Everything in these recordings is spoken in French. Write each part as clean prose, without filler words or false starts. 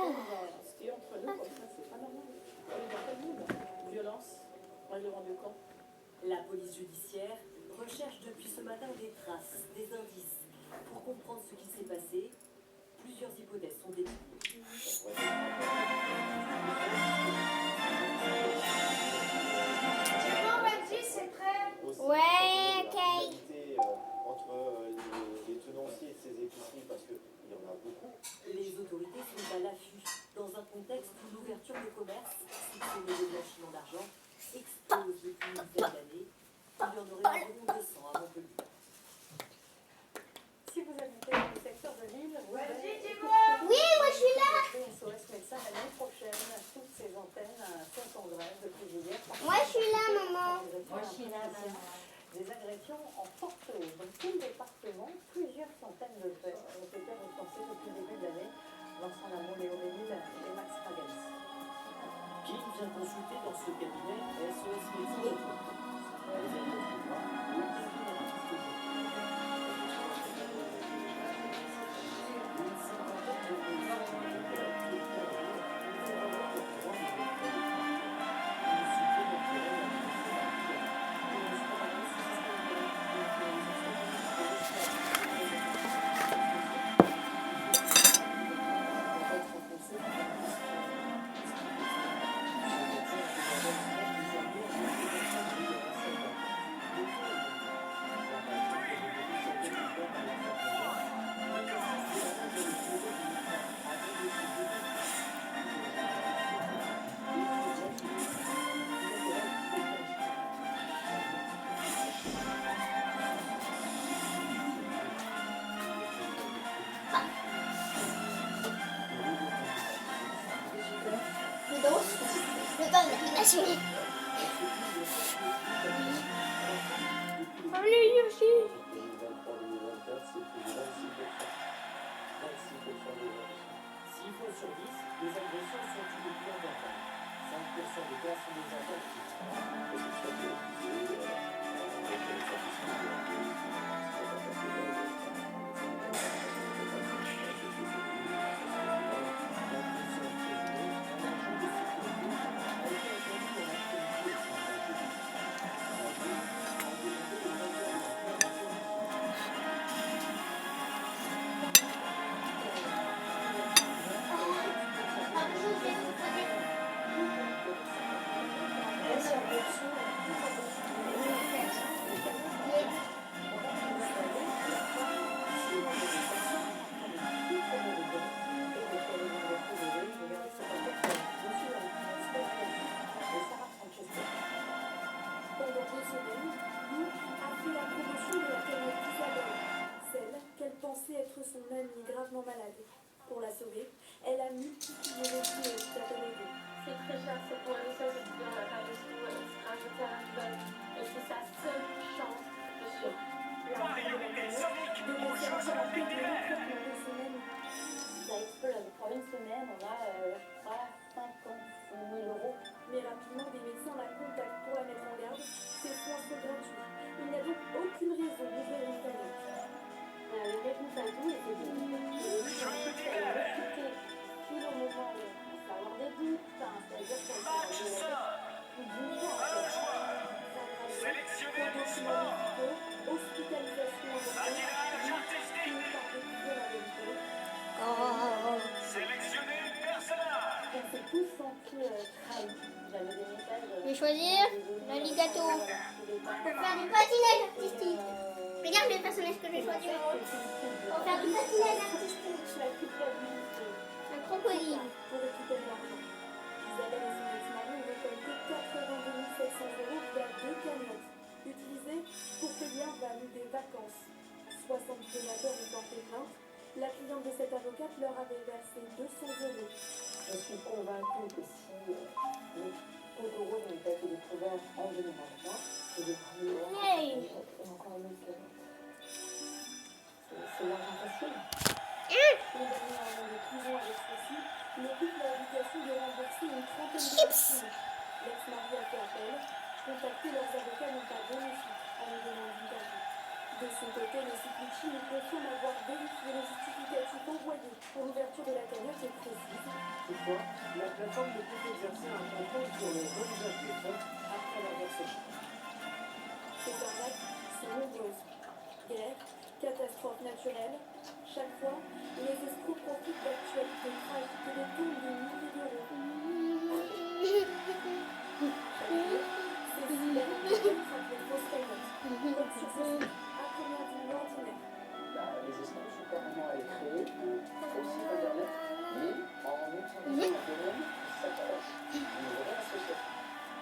Ce qui est entre nous, comme ça, c'est pas normal. On est dans quel monde? Violence, règlement de camp. La police judiciaire recherche depuis ce matin des traces, des indices. Pour comprendre ce qui s'est passé, plusieurs hypothèses sont étudiées. C'est bon, Benji, c'est prêt? Ouais, ok. Entre les tenanciers et ces épiceries, parce qu'il y en a beaucoup. Les autorités sont à l'affût, dans un contexte où l'ouverture de commerce, soupçonnée de blanchiment d'argent, explose depuis une dizaine d'années. Il y en aurait environ 200 à Montpellier. Si vous habitez dans le secteur de Lille, vous Benji, avez dis-moi. Oui, moi je suis là. SOS Médecins l'année prochaine. Toutes ces antennes sont en grève depuis hier. Moi je suis là, maman. Moi je suis là, maman. Des agressions en forte hausse. Dans tout le département, plusieurs centaines de faits ont été recensés depuis le début de l'année. Vincent Lamont, Léo Ménil et Max Ragaz. Qui vient consulter dans ce cabinet SOS Médecins? Le temps de l'imagination. Allez, Yoshi. 2023-2024, c'est plus de 26%. 26% des agressions. 6 fois sur 10, les agressions sont uniquement d'enfants. 5% des cas sont des enfants. Parce que ça peut utiliser avec les Être son amie gravement malade. Pour la sauver, elle a multiplié les coups et à peine aidé. C'est très cher, c'est pour elle seule de pouvoir la faire de tout, elle se rajouter à un bol. Et c'est sa seule chance de survie. La femme de la cagnotte devait servir à payer le traitement de son amie. Ça explose. Pour une semaine, on a, je crois, 50 000 euros. Mais rapidement, des médecins la contactent pour la mettre en garde. Ses soins sont gratuits. Il n'y a donc aucune raison d'ouvrir une cagnotte. Les réponses à tout, et c'est tout. Ensuite, elle a recruté pile au moment où on commence à avoir des doutes. Enfin, c'est-à-dire qu'elle s'est plus de 10 ans, en fait. Conditions médicaux, hospitalisation en urgence, finit par découvrir la vérité. On s'est tous sentis trahis. J'avais des messages. Je vais choisir l'alligator. Pour faire du patinage artistique. Regarde le personnage que j'ai choisi. Pour faire du patinage artistique. Un crocodile. Pour récupérer l'argent. Isabelle et son ex-mari ont récolté 82 700 € via 2 cagnottes, utilisées pour payer un van des vacances. 60 donateurs ont porté plainte. La cliente de cette avocate leur avait versé 200 €. Je suis convaincue que si les poteaux roses n'ont pas été découverts en 2023, c'est des premiers Hey. et encore mieux que c'est l'argent facile. Condamné à un an de prison avec ceci, le couple a l'obligation de rembourser une trentaine de victimes. L'ex-mari a fait appel. Contactés, leurs avocats n'ont pas donné suite à une demande d'interview. De son côté, le Ciclucci nous confirme avoir vérifié les justificatifs envoyés pour l'ouverture de la cagnotte et précise Toutefois, la plateforme ne peut exercer un contrôle sur le bon usage des fonds après leur versement. Ces arnaques sont nombreuses. Guerre, catastrophes naturelles. Chaque fois, les escrocs profitent d'actualités tragiques et détournent des milliers d'euros. Chaque jour, ces cyberattaques frappent les fausses cagnottes, comme sur ce site, à première vue ordinaire. Les escrocs sont carrément allés créer comme site internet, mais en utilisant un domaine qui s'attache à une vraie association.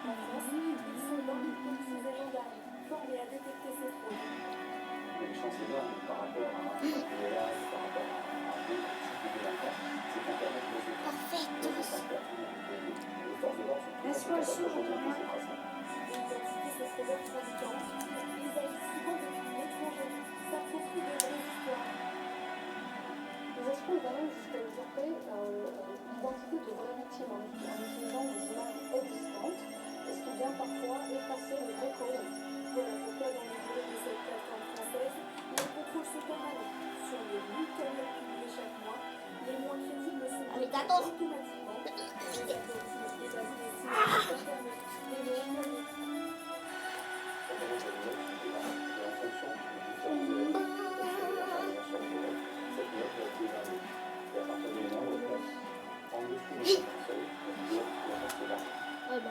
En France, ils sont 20 000 policiers et gendarmes formés à détecter ces fraudes. Il y a une chance énorme par rapport à un VLA, par rapport à un autre type de délinquant, c'est qu'Internet nous est Perfecto. les forces de l'ordre sont Laisse-moi le sourd, d'identifier ces traces. Identifier ces fraudeurs trafiquants, ils arrivent souvent depuis l'étranger, s'approprient de vraies histoires. Les escrocs vont même jusqu'à usurper l'identité de vraies victimes en utilisant des images existantes, et ce qui vient parfois effacer les vrais courriers. Voilà pourquoi dans les bureaux de cette plateforme française, les contrôles sont permanents. Sur les 1000 cagnottes publiées chaque mois, les moins crédibles sont Arigato. automatiquement. Les algorithmes évaluent les signes internet, les meilleurs moyens.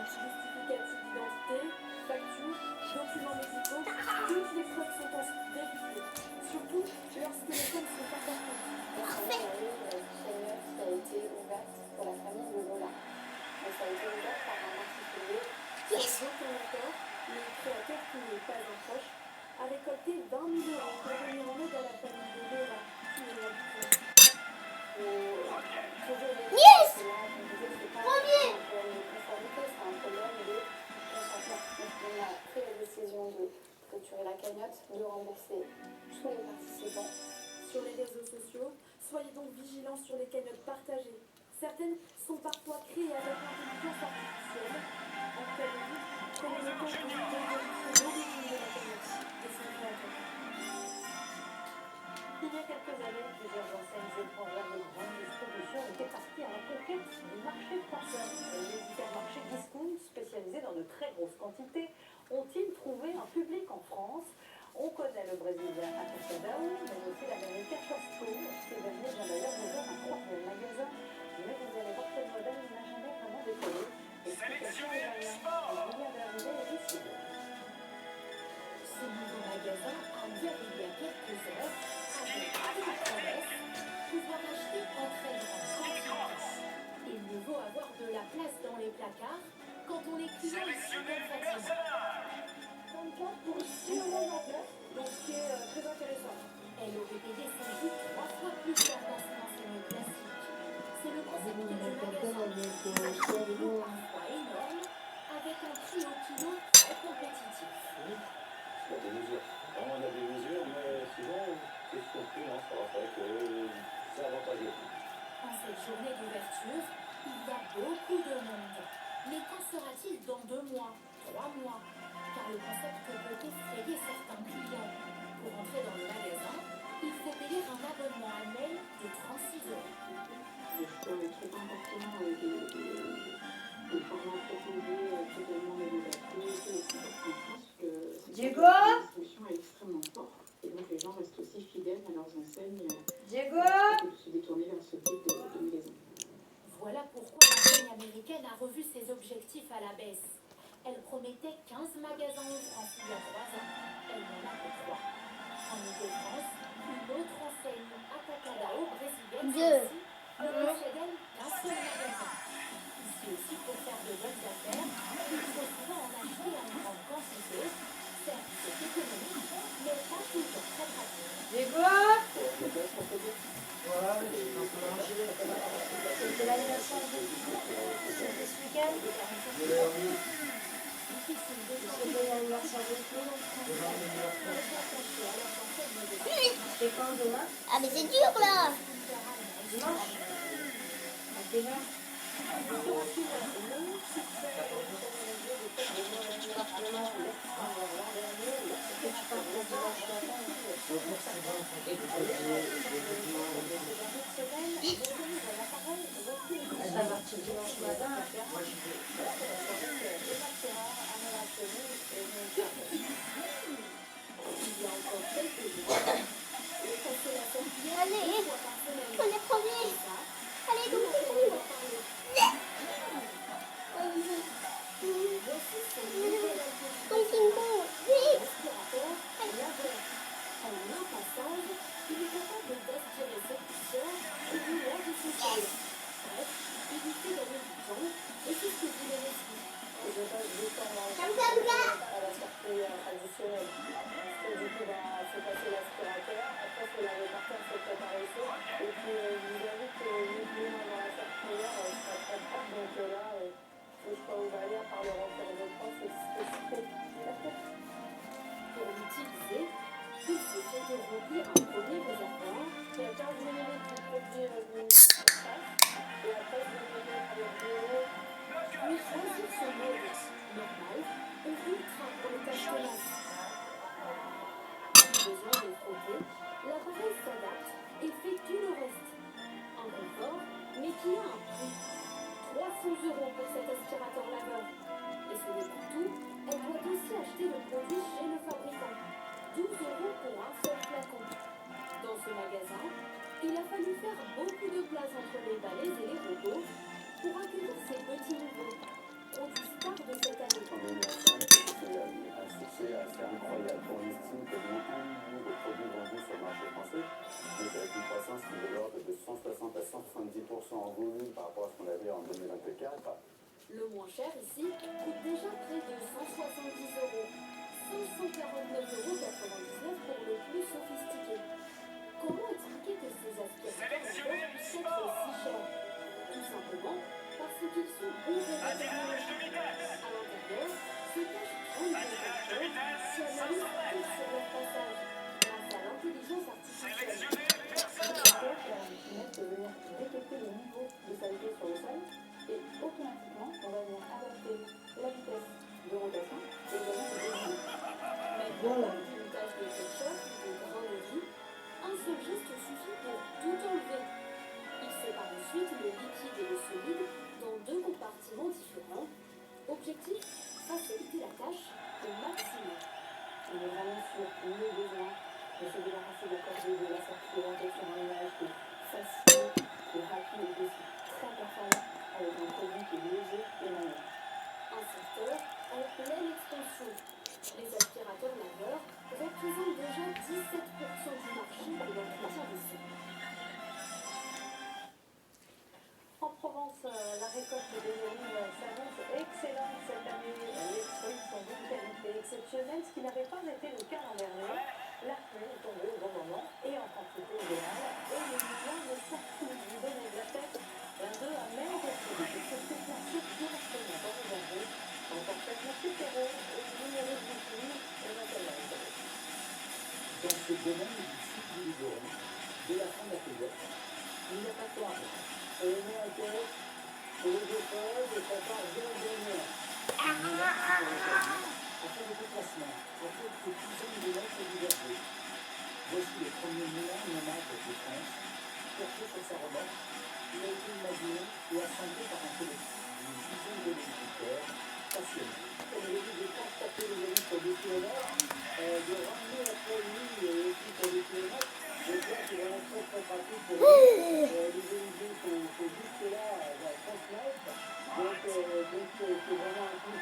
Justificatifs d'identité, factures, documents médicaux, toutes les preuves sont ensuite vérifiées. Surtout lorsque les sommes sont importantes. Récemment, il y a eu une cagnotte qui a été ouverte pour la famille de Lola. Et ça a été ouvert par un particulier. Sans aucun accord, le créateur, qui n'est pas un proche, a récolté 20 000 € pour venir en aide à la famille de Lola, qui est loin du compte. Yes! Premier! C'est un problème de consentement. Donc on a pris la décision de clôturer la cagnotte, de rembourser tous les participants. Sur les réseaux sociaux, soyez donc vigilants sur les cagnottes partagées. Certaines sont parfois créées avec l'intelligence artificielle. En cas de doute, prenez le temps de vérifier l'origine de la cagnotte et son créateur. Il y a quelques années, plusieurs enseignes étrangères de grande distribution étaient parties à la conquête du marché français. Les hypermarchés discount, spécialisés dans de très grosses quantités, ont-ils trouvé un public en France? On connaît le brésilien Atacadão, mais aussi l'américain Costco. Ce dernier vient d'ailleurs d'ouvrir un troisième magasin. Mais vous allez voir que le modèle n'a jamais vraiment décollé. Explication est là. Il y a d'arriver et décider. Ce nouveau magasin a ouvert il y a quelques heures avec une promesse, pouvoir acheter en très grande quantité. Il nous faut avoir de la place dans les placards quand on est client ici comme Fatima. 34 pour 6 € en place, donc ce qui est très intéressant. Elle aurait payé son jus 3 fois plus cher dans son enseigne classique. C'est le concept du magasin. Acheter des lots parfois énormes avec un prix au kilo très compétitif. Il y a des mesures. Vraiment, il y a des mesures, mais souvent, c'est compris, hein, ça va faire que c'est avantageux. En cette journée d'ouverture, il y a beaucoup de monde. Mais qu'en sera-t-il dans 2 mois, 3 mois? Car le concept peut effrayer certains clients. Pour entrer dans le magasin, il faut payer un abonnement annuel de 36 €. Je trouve très important des formats proposés totalement novatrices et c'est en France que Diego la distribution est extrêmement forte et donc les gens restent aussi fidèles à leurs enseignes Diego plutôt que de se détourner vers ce type de magasin. Voilà pourquoi l'enseigne américaine a revu ses objectifs à la baisse. Elle promettait 15 magasins en France il y a 3 ans. Elle n'en a que 3. En Ile-de-France, une autre enseigne, Atacadão brésilienne, celle-ci, ne possède elle qu'un seul magasin. Ici aussi, pour faire de bonnes affaires, il faut souvent en acheter en grande quantité. Certes, c'est économique, mais pas toujours très pratique. Diego Voilà, je suis un peu lâché. C'était l'anniversaire de c'était ce week-end. Difficile de C'était l'anniversaire de C'est quand demain? Ah, mais c'est dur là! Dimanche? À quelle heure? Ça va. qui a un prix. 300 € pour cet aspirateur laveur. Et ce n'est pas tout, elle doit aussi acheter le produit chez le fabricant. 12 € pour un seul flacon. Dans ce magasin, il a fallu faire beaucoup de place entre les balais et les robots pour accueillir ces petits nouveaux. Produits stars de cette année. En 2025, c'est un succès assez incroyable. On estime qu'il y a au moins 1 million de produits vendus sur le marché français, donc avec une croissance qui est de l'ordre de 160 à 170% en volume par rapport à ce qu'on avait en 2024. Le moins cher ici coûte déjà près de 170 €. 549,99 € pour le plus sophistiqué. Comment expliquer que ces aspirateurs laveurs puissent être si chers? Tout simplement parce qu'ils sont bons de la technologie. À l'intérieur se cachent 32 capteurs qui analysent tout sur leur passage grâce à l'intelligence artificielle. Le capteur permet de venir détecter le niveau de saleté sur le sol et automatiquement on va venir adapter la vitesse de rotation et également le développement. Mais voilà, une tache de ketchup ou de grain de riz, un seul geste suffit pour tout enlever. Il sépare ensuite le liquide et le solide dans 2 compartiments différents. Objectif, faciliter la tâche au maximum. On est vraiment sur le besoin de se débarrasser de la corvée de la sortie sur un nuage qui est facile, qui est rapide et aussi très performant avec un produit qui est léger et maniable. Un secteur en pleine expansion. Les aspirateurs laveurs représentent déjà 17% du marché de l'entretien des sols. En Provence, la récolte des olives s'annonce excellente cette année. Les fruits sont d'une qualité exceptionnelle, ce qui n'avait pas été le cas l'an dernier. La pluie est tombée au bon moment et en quantité idéale. Et les moulins de partout vous donnent de la tête. L'un d'eux a même décidé de se déplacer directement dans le jardin en portant le terreau au numéro de pluie et Nathalie. Dans ce domaine du sud du Luberon, de la fin de la cueillette, il n'y a pas de temps. On met un test pour les écoles et ça part bien. Afin de déplacement, à quelques dizaines de mètres du verger. Voici le premier moulin nomade de France, perché sur sa remorque. Il a été imaginé et assemblé par un collectif d'une dizaine d'agriculteurs passionnés. Comme il est de transporter les olives pour des kilomètres, de ramener la famille aussi pour des kilomètres, donc là c'est vraiment très pratique pour nous. Les oliviers sont juste là à 30 mètres, donc c'est vraiment un coup,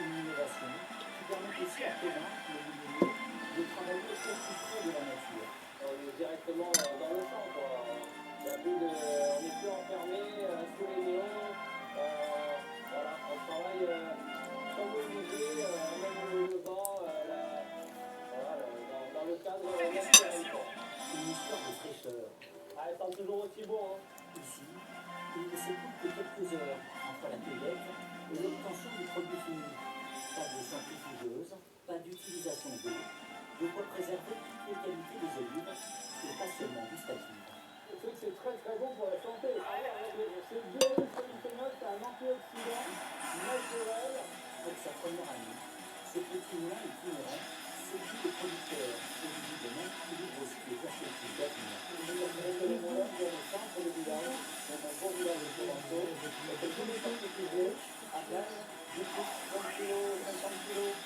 une innovation qui permet aussi à Pénin, le milieu, de travailler au plus près de la nature. On est directement dans le champ, quoi. On n'est plus enfermé sous les néons. Voilà, on travaille comme au musée, même le vent, dans le cadre naturel. Une histoire de fraîcheur. Ah, elles sont toujours aussi bon, hein. Ici, il ne s'écoule que quelques heures entre la cueillette et l'obtention du produit fini. Pas de centrifugeuse, pas d'utilisation d'eau, de quoi préserver toutes les qualités des olives et pas seulement gustatives. C'est très bon pour la santé. C'est bien, c'est un antioxydant naturel. Pour sa première année, ce petit moulin itinérant séduit les producteurs et visiblement il ouvre aussi des perspectives d'avenir. Les moulins dans le centre du village, dans un beau village de Toronto, et tous les particuliers à place, 10 20 kilos, 50 kilos.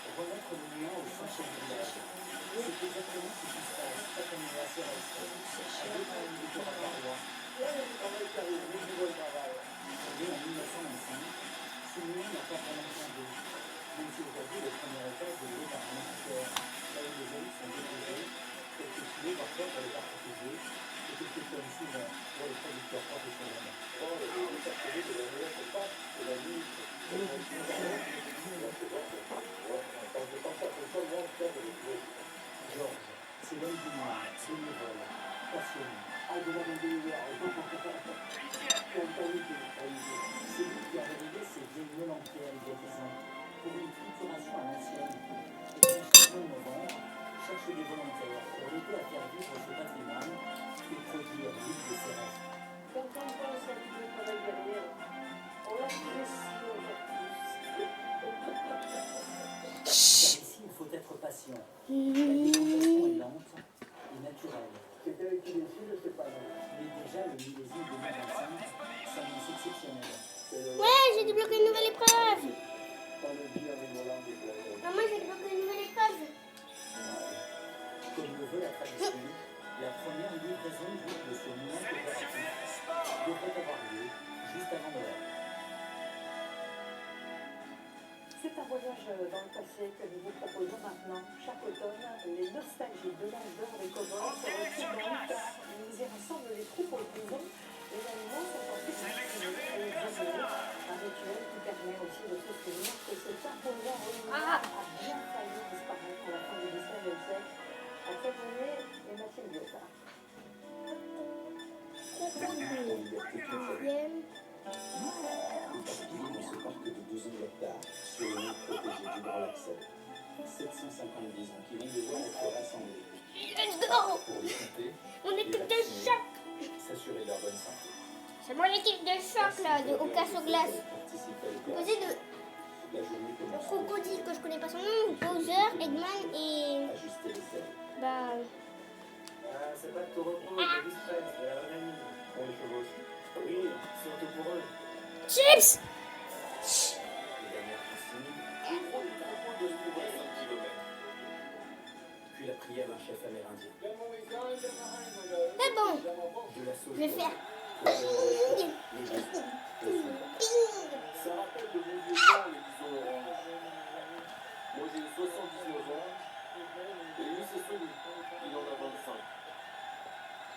Remettre le moulin au centre du village. C'est exactement ce qui se passe chaque anniversaire à Estelle, avec un individu à paroisse. Là, il y a du travail qui arrive, du nouveau travail. Fondé en 1925, ce moulin n'a pas vraiment changé, même si aujourd'hui le premier étage est loué par un instituteur, là où les olives sont déposées, quelques kilos parfois pour les particuliers, et quelques tonnes souvent pour les producteurs professionnels. Bon, le début, ça fait que la meilleure c'est pas, c'est la nuit. Georges, c'est l'homme du noir, bénévole, passionné, agréable de l'hiver, c'est lui qui a réveillé ces vieilles melanquières il y a 10 ans pour une structuration à l'ancienne. Et puis, chaque mois de novembre, cherche des volontaires pour l'aider à faire vivre ce patrimoine et produire l'huile de ses restes. Quand on pense à tout le travail derrière, on l'apprécie aujourd'hui. Car ici, il faut être patient. La décantation est lente et naturelle. Quelqu'un qui décide, c'est pas non. Mais déjà, le millésime 2025 Ouais, j'ai débloqué une nouvelle épreuve. Maman, j'ai débloqué une nouvelle épreuve. Comme le veut la tradition, la première livraison de ce moulin coopératif devrait avoir lieu juste avant Noël. C'est un voyage dans le passé que nous vous proposons maintenant. Chaque automne, les nostalgiques demandeurs des cow-boys se retrouvent dans le tas. Ils y rassemblent les troupeaux de bisons. Les animaux sont ensuite distribués et examinés. Un rituel qui permet aussi de se souvenir que cet imposant monument a bien failli disparaître à la fin du XIXe siècle. À témoigner est Mathilde Lyotard. Deuxième. Dans ce parc de 12 000 hectares, sur le lieu protégé du Grand Lac-Seine, 750 bisons qui vont devoir être rassemblés Let's go. pour les compter, Mon les équipe de vacciner, choc. s'assurer de leur bonne santé. C'est mon équipe de choc là, de au casse aux glaces. Participer à Composé de la journée commence Crocodile que je connais pas son nom, Bowser, Eggman et ajuster les selles. bah C'est pas de te repos, c'est discret, c'est l'adrénaline. Pour les chevaux aussi. Oui, surtout pour eux. Chips. Les dernières consignes, puis la prière d'un chef amérindien. C'est bon. De la sauge. Je vais faire. Ça rappelle de mon vieux temps, les bisons orange. Moi j'ai 79 ans, et lui c'est celui, il en a 25.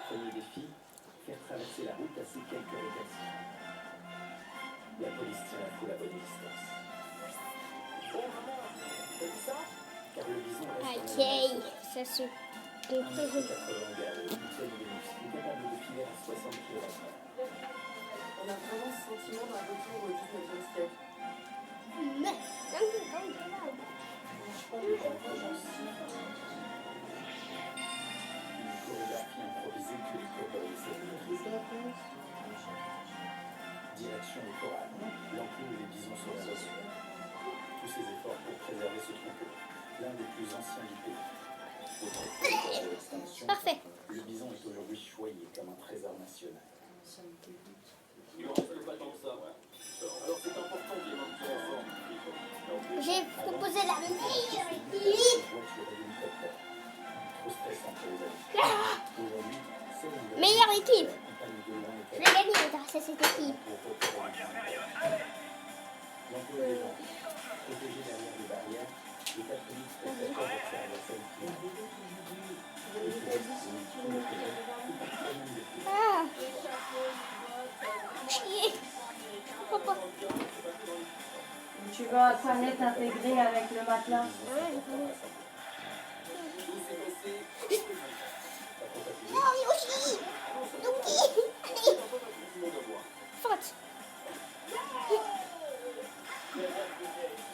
Premier défi, faire traverser la route à ces quelques récalcitrants. La police tient la foule à bonne distance. Bon, maman, t'as vu ça? Car le bison reste un Ok, ça se 1,80 m de galop, une tonne de muscle, capable de filer à 60 km/h. On a vraiment ce sentiment d'un retour au 19e siècle. Mais Une chorégraphie improvisée que les cow-boys savent maîtriser. Direction le corral, l'enclos où les bisons sont associés. Tous ces efforts pour préserver ce troupeau, l'un des plus anciens du pays. Au territoire de l'extinction, parfait. le bison est aujourd'hui choyé comme un trésor national. Il en reste pas tant que ça, ouais. Alors c'est important qu'il y ait un petit renfort. j'ai proposé la meilleure équipe. Voiture et hélicoptère. Trop stressant pour les amis. Aujourd'hui, seul un Meilleure équipe. accompagne de l'un Je l'ai gagné grâce à cette équipe. L'emploi des gens, protégés derrière des barrières, les 4 minutes spectateurs observent la scène finale. Ah. Chier. Papa. Tu veux un toilette intégré avec le matelas? Non, Yoshi. Donkey. Allez. Faute.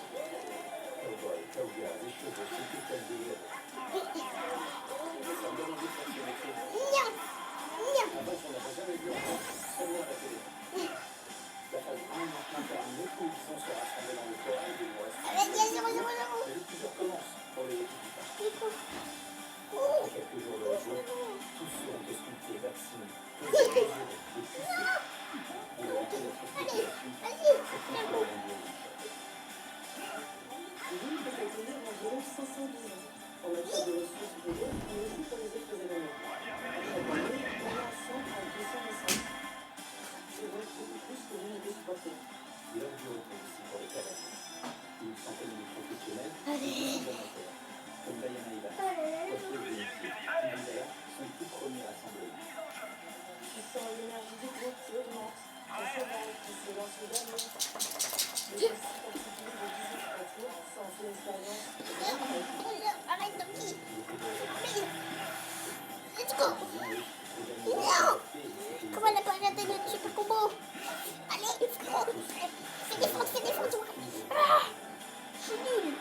Cowboy, cowgirls et chevaux, c'est tout un délire. Ça me donne envie de faire ce métier. Non. Non. En fait, on n'a jamais vu encore très bien à la télé. La phase 1 maintenant terminée, tous les bisons se rassemblent dans le corral et il nous reste Vas-y, 0, 0, 0. mais le plus dur commence pour les équipes du parc. Oh. Après quelques jours de repos, tous seront auscultés, vaccinés, pesés, mesurés et poussés. Pour éviter d'être hospitalisés, Vas-y. c'est tout le monde de L'île peut accueillir environ 500 bisons. En matière de ressources pour eux, mais aussi pour les autres éléments. Chaque année, on a 100 à 200 naissances. C'est donc beaucoup plus que l'unité supportée. l'heure du repos aussi pour les cavaliers. Une centaine de professionnels, Allez. des amateurs, comme Diana Evans, coiffeuse de métier, qui d'ailleurs sont tout premiers rassemblements. Tu sens l'énergie du groupe qui augmente. Un cheval qui se lance le dernier. Les gens si particuliers de 18 voitures, sans une expérience. Arrête, Donkey. Let's go. Non. Comment elle a pas regardé notre super combo? Allez, frérot. Fais défendre, toi. Ah. Je suis nul.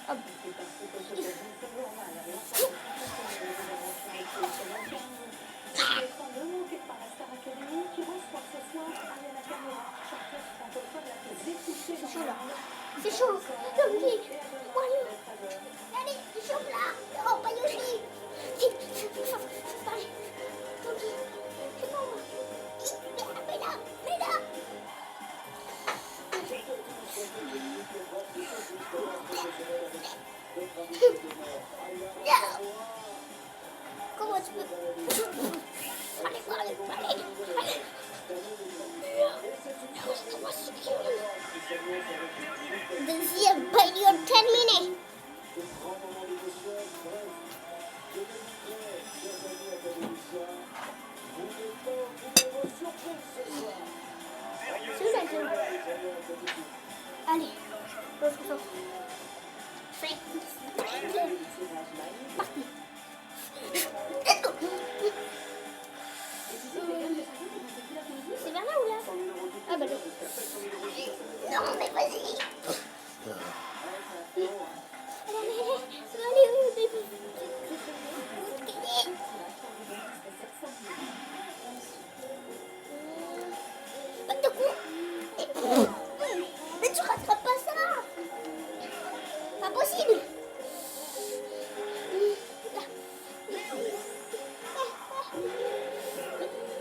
Hop. C'est parce que ce que c'est normal. L'ensemble des interventions ne manquez pas la Star Academy qui reçoit ce soir Ariana Camera, chanteuse francophone la plus écoutée dans le monde. C'est chaud. Donkey. Voyons. Allez, chauffe là. Oh, pas Yoshi. Vite. Faut parler. Donkey. C'est bon. Mais là. C'est où la zone? Allez, on se concentre. Parti. Let's go. C'est vers là ou là? Ah bah non. Non mais vas-y. Allez, bébé. Mais tu rattrapes pas ça. Pas possible.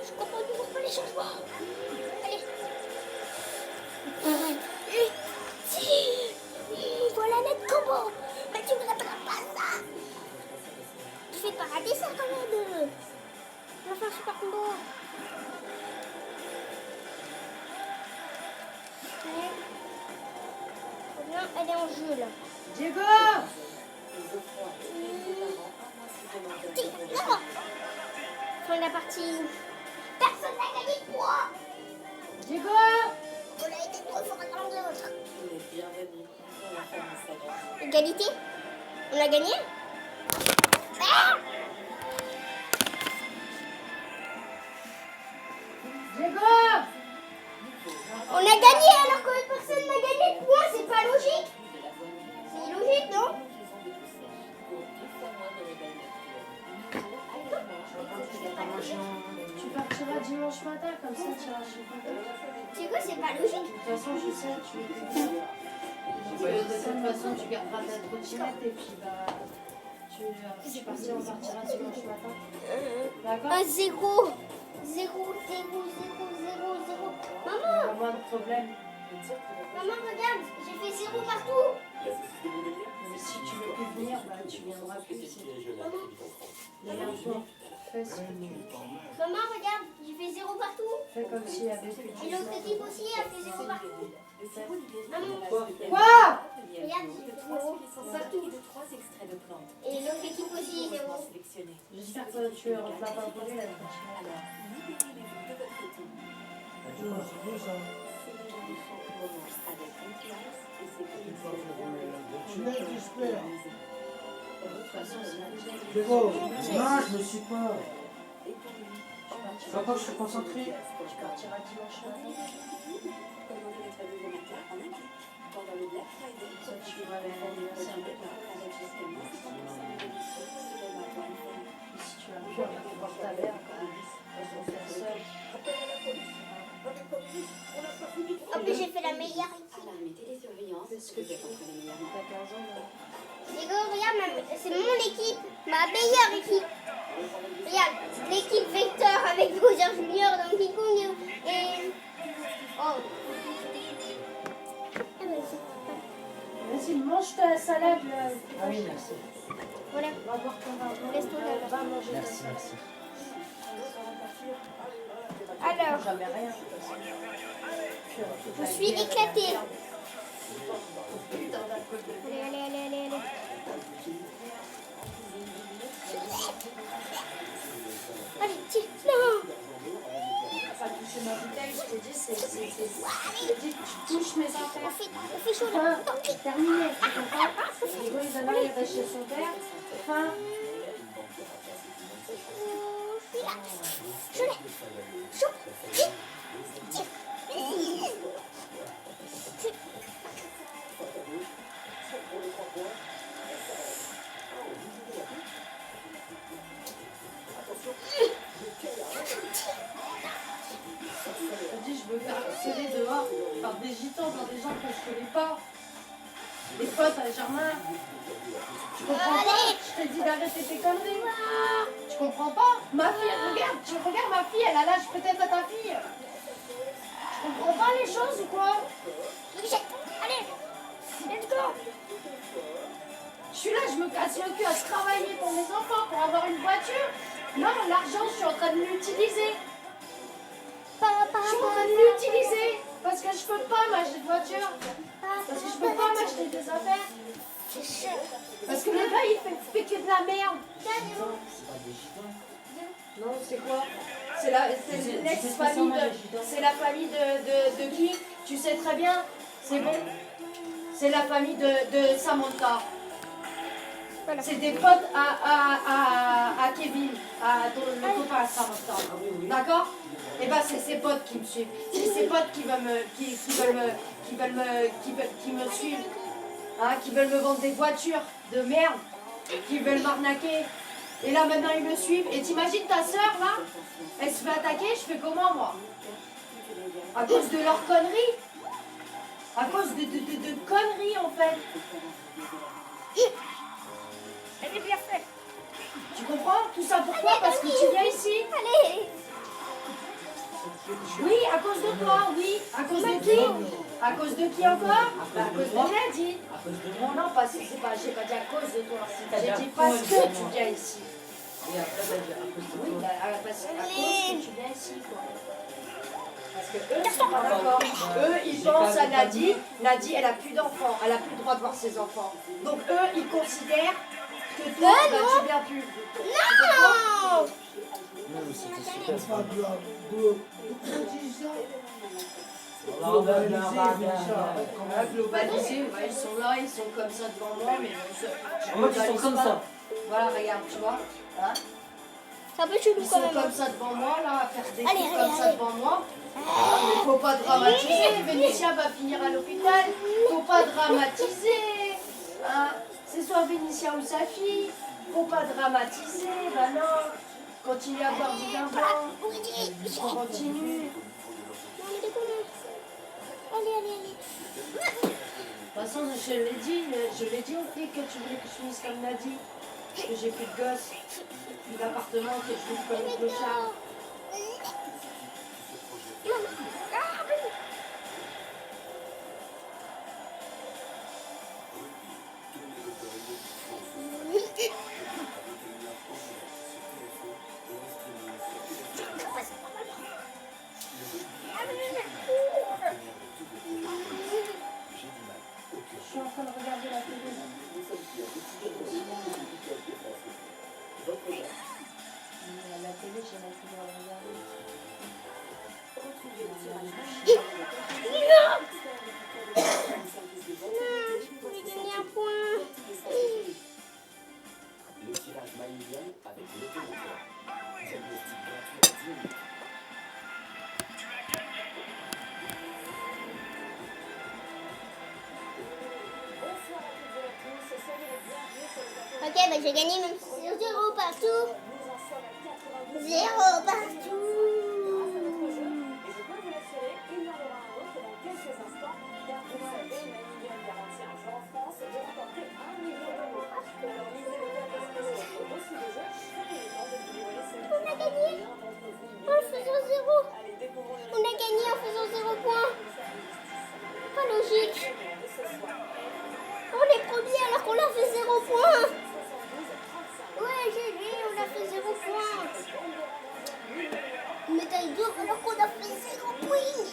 Je comprends toujours pas les changements. Allez. Voilà net combo. Mais tu me rattrapes pas ça. Tu fais pas rater ça quand même. On va faire un super combo. Bien, elle est en jeu là. Diego! Non. Fin de la partie. Personne n'a gagné de poids. Diego! On a été trop fort l'un de l'autre. Bienvenue dans la famille Sagan. Égalité? On a gagné? Ah! Diego! On a gagné alors que personne n'a gagné de points, c'est pas logique? C'est illogique, non? Tu partiras dimanche matin, comme ça tu iras chez toi. C'est quoi, c'est pas logique? De toute façon, je sais, tu es de toute façon, tu garderas ta trottinette et puis bah, tu partiras, on partira dimanche matin. D'accord? 1, 0. 0, 0, 0, 0, 0. Maman! Pas moins de problème. Maman, regarde, j'ai fait 0 partout. Mais si tu veux plus venir, bah, tu viendras plus. D'ailleurs, toi, fais ce que tu veux. Maman, regarde, j'ai fait 0 partout. Fais comme s'il y avait plus de Et l'autre équipe aussi a fait 0 partout. Maman, Quoi? regarde, j'ai fait 0 partout. de 3 extraits de plantes. Et l'autre équipe aussi 0. Sélectionnés. J'espère que tu ne vas pas brûler la prochaine. Alors, libérez-les-vous de votre routine. Avec une classe et ses Tu l'as, j'espère. De toute façon, c'est la deuxième. C'est bon. Non, je me suis pas. Tu vas pas que je suis concentré? Tu partiras dimanche matin. Pendant le Black Friday, Ça, tu vas aller à l'anniversaire de ta. Si tu as peur, tu portes ta mère. Elles sont faire seule. En plus, j'ai fait la meilleure équipe. Alarme et télésurveillance. Fais ce que tu veux. T'as 15 ans, là. Diego, regarde, c'est mon équipe, ma meilleure équipe. Regarde, l'équipe Vector avec Bowser Junior, Donkey Kong et... Oh. Ah, mais c'est pas... Vas-y, mange ta salade, là. Ah oui, merci. Voilà, Va boire ton vin. laisse ton verre. Va manger ta Merci, salade. merci. Alors, Jamais rien. je suis éclatée. Allez, allez, allez, allez, allez. Allez, tiens, non. Pas toucher ma bouteille, je t'ai dit, je t'ai dit que tu touches mes affaires. On fait chaud là. Fin, terminé, tu comprends? Diego, il va aller chez son père. Fin. Je suis là. Je l'ai. Chaud. Tiens. Je dis, je veux faire harceler dehors par des gitans, par des gens que je connais pas. Des potes à Germain. Tu comprends pas? Je t'ai dit d'arrêter tes conneries. Tu comprends pas? Ma fille, regarde, tu regardes ma fille, elle a l'âge peut-être à ta fille. Tu comprends pas les choses ou quoi? Allez, let's go. Je suis là, je me casse le cul à travailler pour mes enfants, pour avoir une voiture. Non, l'argent, je suis en train de l'utiliser. Je suis en train de l'utiliser parce que je peux pas m'acheter de voiture. Parce que je peux pas m'acheter des affaires. Parce que le gars, il fait que de la merde. Non, c'est quoi? C'est l'ex-famille de... C'est la famille de qui? Tu sais très bien. C'est bon. C'est la famille de Samantha. Voilà. C'est des potes à Kevin, le copain à Samantha. D'accord? Et ben c'est ses potes qui me suivent. C'est ses potes qui veulent me suivre. Hein, qui veulent me vendre des voitures de merde. Qui veulent m'arnaquer. Et là maintenant ils me suivent. Et t'imagines ta soeur là? Elle se fait attaquer, je fais comment moi? À cause de leurs conneries. À cause de conneries en fait. Elle est bien faite. Tu comprends? Tout ça pourquoi? Parce que tu viens ici. Allez. Oui, à cause de toi, oui. À cause de qui? À cause de qui encore? Bah, à cause de Nadine. À cause de moi. Non, j'ai pas dit à cause de toi. t'as J'ai dit dit à parce cause que de tu moi. viens ici. Et après, t'as dit à cause de Oui, toi. bah, à cause que tu viens ici, quoi. Parce que eux, sont pas d'accord. Eux, ils pensent à Nadie. Nadie, elle a plus d'enfants. Elle a plus le droit de voir ses enfants. Donc eux, ils considèrent que toi, bah, tu viens plus. Non. Non, mais c'était super. Globalisés, ouais, ils sont là, ils sont comme ça devant moi, mais Moi, ils sont comme ça. Voilà, regarde, tu vois. Hein, C'est un peu chelou ils quand sont même. comme ça devant moi, là, à faire des Allez, trucs allez, comme ça allez. devant moi. Il faut pas dramatiser, Vénitia va finir à l'hôpital. Faut pas dramatiser. Hein, c'est soit Vénitia ou sa fille. Faut pas dramatiser, bah non. Continue à boire du vin blanc. On continue. Non, mais déconne. Allez, allez, allez. De toute façon, je l'ai dit aux filles que tu voulais que je finisse comme Nadie. Que j'ai plus de gosses, plus d'appartement, que je vis comme une clochard. Je suis en train de regarder la télé. La télé, j'ai la télé à regarder. J'ai gagné un point. Le tirage maïlien avec l'automoteur. Diagnostic gratuit à 10 minutes. Bonsoir à toutes et à tous, soyez les bienvenus sur le plateau. Ok, bah j'ai gagné même si c'est 0 partout. Nous en sommes à 92. 0 partout. Grâce à notre jeu, et je peux vous l'assurer, il y en aura un autre dans quelques instants, car vous le savez, Maïlien garantit un jour en France de remporter 1 million d'euros. Alors lisez le code espresso au reçu de jeu, car il est temps de vous dévoiler ce On a gagné en faisant 0. Allez, découvrons le On a gagné en faisant 0 points. Pas logique. gagnant de ce soir. On est premiers alors qu'on a fait 0 points. Ouais, j'ai vu, on a fait 0 points. Médaille d'or alors qu'on a fait 0 points.